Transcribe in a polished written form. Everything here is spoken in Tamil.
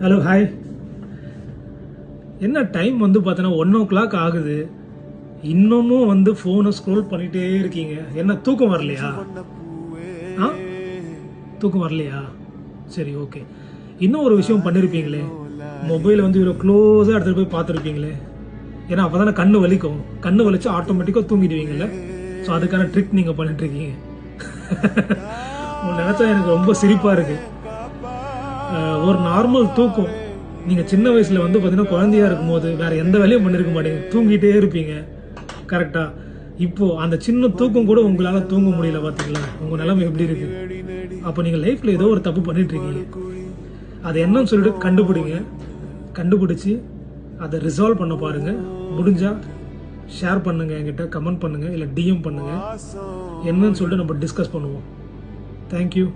Hello hi. என்ன டைம் வந்து பார்த்தோன்னா 1 o'clock ஆகுது, இன்னமும் வந்து ஃபோனை ஸ்க்ரோல் பண்ணிகிட்டே இருக்கீங்க. என்ன தூக்கம் வரலையா? ஆ தூக்கம் வரலையா? சரி, ஓகே. இன்னும் ஒரு விஷயம் பண்ணியிருப்பீங்களே, மொபைலை வந்து இவ்வளோ க்ளோஸாக எடுத்துகிட்டு போய் பார்த்துருப்பீங்களே. ஏன்னா அப்போ தானே கண்ணு வலிக்கும், கண்ணு வலிச்சு ஆட்டோமேட்டிக்காக தூங்கிடுவீங்கல்ல. ஸோ அதுக்கான ட்ரிக் நீங்கள் பண்ணிட்டுருக்கீங்க. உங்களை நினச்சா எனக்கு ரொம்ப சிரிப்பாக இருக்குது. ஒரு நார்மல் தூக்கம், நீங்கள் சின்ன வயசில் வந்து பார்த்தீங்கன்னா குழந்தையாக இருக்கும்போது வேறு எந்த வேலையும் பண்ணியிருக்க மாட்டீங்க, தூங்கிட்டே இருப்பீங்க கரெக்டாக. இப்போது அந்த சின்ன தூக்கம் கூட உங்களால் தூங்க முடியல. பார்த்தீங்களா உங்கள் நிலைமை எப்படி இருக்குது? அப்போ நீங்கள் லைஃப்பில் ஏதோ ஒரு தப்பு பண்ணிகிட்ருக்கீங்க. அது என்னன்னு சொல்லிட்டு கண்டுபிடிங்க. கண்டுபிடிச்சி அதை ரிசால்வ் பண்ண பாருங்கள். முடிஞ்சால் ஷேர் பண்ணுங்கள், என்கிட்ட கமெண்ட் பண்ணுங்கள், இல்லை டிஎம் பண்ணுங்கள். என்னன்னு சொல்லிட்டு நம்ம டிஸ்கஸ் பண்ணுவோம். தேங்க்யூ.